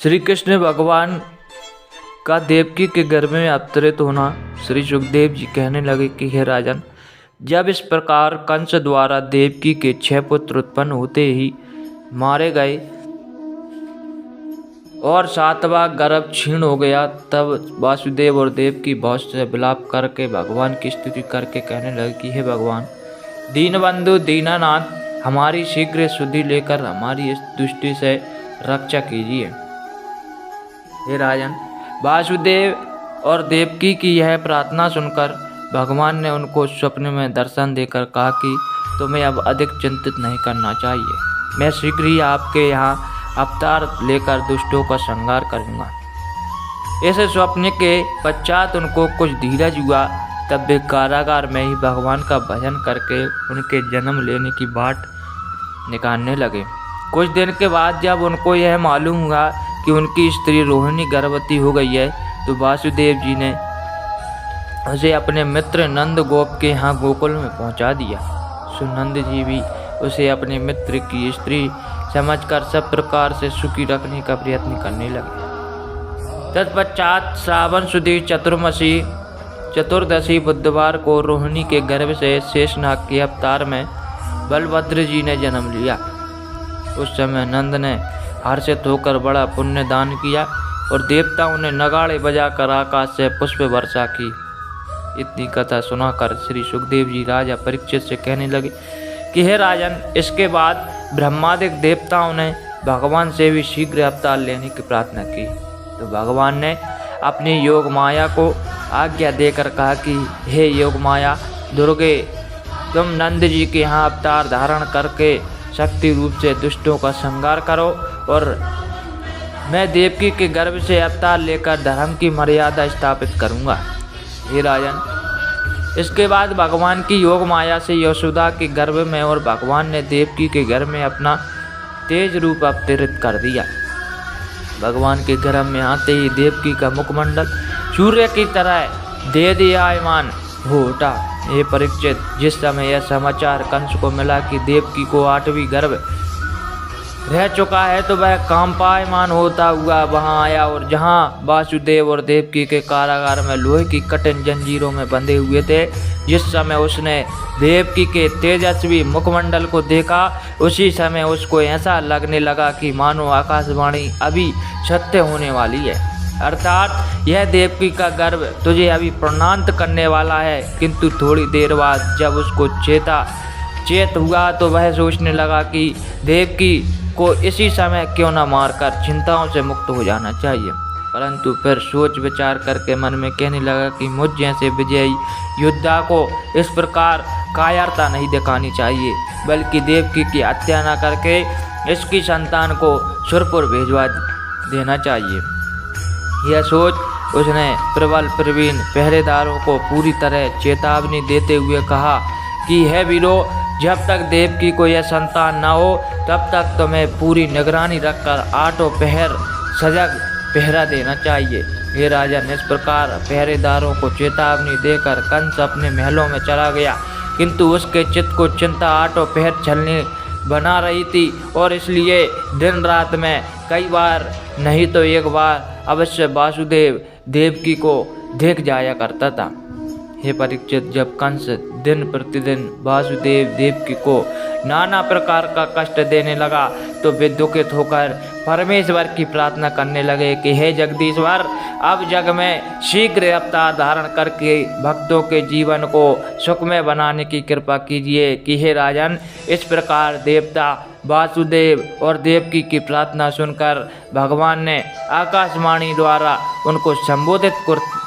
श्री कृष्ण भगवान का देवकी के गर्भ में अवतरित होना। श्री सुखदेव जी कहने लगे कि हे राजन, जब इस प्रकार कंस द्वारा देवकी के 6 पुत्र उत्पन्न होते ही मारे गए और 7वां गर्भ क्षीण हो गया, तब वासुदेव और देवकी बहुत से विलाप करके भगवान की स्तुति करके कहने लगे कि हे भगवान दीनबंधु दीनानाथ, हमारी शीघ्र शुद्धि लेकर हमारी इस दुष्टि से रक्षा कीजिए। हे राजन, वासुदेव और देवकी की यह प्रार्थना सुनकर भगवान ने उनको स्वप्न में दर्शन देकर कहा कि तुम्हें अब अधिक चिंतित नहीं करना चाहिए, मैं शीघ्र ही आपके यहाँ अवतार लेकर दुष्टों का संहार करूँगा। इस स्वप्न के पश्चात उनको कुछ धीरज हुआ, तब वे कारागार में ही भगवान का भजन करके उनके जन्म लेने की बाट निकालने लगे। कुछ दिन के बाद जब उनको यह मालूम हुआ कि उनकी स्त्री रोहिणी गर्भवती हो गई है, तो वासुदेव जी ने उसे अपने मित्र नंद गोप के यहाँ गोकुल में पहुँचा दिया। सुनंद जी भी उसे अपने मित्र की स्त्री समझकर सब प्रकार से सुखी रखने का प्रयत्न करने लगे। तत्पश्चात श्रावण सुदी चतुर्दशी बुधवार को रोहिणी के गर्भ से शेषनाग के अवतार में बलभद्र जी ने जन्म लिया। उस समय नंद ने हर्षित होकर बड़ा पुण्य दान किया और देवताओं ने नगाड़े बजाकर आकाश से पुष्प वर्षा की। इतनी कथा सुनाकर श्री सुखदेव जी राजा परीक्षित से कहने लगे कि हे राजन, इसके बाद ब्रह्मादिक देवताओं ने भगवान से भी शीघ्र अवतार लेने की प्रार्थना की। तो भगवान ने अपनी योग माया को आज्ञा देकर कहा कि हे योग माया दुर्गे, तुम नंद जी के यहाँ अवतार धारण करके शक्ति रूप से दुष्टों का संहार करो और मैं देवकी के गर्भ से अवतार लेकर धर्म की मर्यादा स्थापित करूँगा। हे राजन, इसके बाद भगवान की योग माया से यशोदा के गर्भ में और भगवान ने देवकी के गर्भ में अपना तेज रूप अवतरित कर दिया। भगवान के गर्भ में आते ही देवकी का मुखमंडल सूर्य की तरह देदीप्यमान हो उठा। ये परीक्षित, जिस समय यह समाचार कंस को मिला कि देवकी को 8वीं गर्भ रह चुका है, तो वह कांपायमान होता हुआ वहां आया और जहां वासुदेव और देवकी के कारागार में लोहे की कठिन जंजीरों में बंधे हुए थे, जिस समय उसने देवकी के तेजस्वी मुखमंडल को देखा, उसी समय उसको ऐसा लगने लगा कि मानो आकाशवाणी अभी सत्य होने वाली है, अर्थात यह देवकी का गर्भ तुझे अभी प्रणांत करने वाला है। किंतु थोड़ी देर बाद जब उसको चेत हुआ तो वह सोचने लगा कि देवकी को इसी समय क्यों न मारकर चिंताओं से मुक्त हो जाना चाहिए, परंतु फिर सोच विचार करके मन में कहने लगा कि मुझ जैसे विजयी योद्धा को इस प्रकार कायरता नहीं दिखानी चाहिए, बल्कि देवकी की हत्या न करके इसकी संतान को सुरपुर भेजवा देना चाहिए। यह सोच उसने प्रबल प्रवीण पहरेदारों को पूरी तरह चेतावनी देते हुए कहा कि हे वीरों, जब तक देवकी को यह संतान न हो तब तक तुम्हें पूरी निगरानी रखकर 8 पहर सजग पहरा देना चाहिए। हे राजन, इस प्रकार पहरेदारों को चेतावनी देकर कंस अपने महलों में चला गया, किंतु उसके चित्त को चिंता 8 पहर चलने बना रही थी और इसलिए दिन रात में कई बार नहीं तो एक बार अवश्य वासुदेव देवकी को देख जाया करता था। हे परीक्षित, जब कंस दिन प्रतिदिन वासुदेव देवकी को नाना प्रकार का कष्ट देने लगा, तो वे दुखित होकर परमेश्वर की प्रार्थना करने लगे कि हे जगदीश्वर, अब जग में शीघ्र अवतार धारण करके भक्तों के जीवन को सुखमय बनाने की कृपा कीजिए। कि हे राजन, इस प्रकार देवता वासुदेव और देवकी की प्रार्थना सुनकर भगवान ने आकाशवाणी द्वारा उनको संबोधित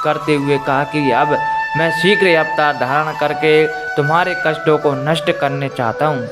करते हुए कहा कि अब मैं शीघ्र अवतार धारण करके तुम्हारे कष्टों को नष्ट करने चाहता हूँ।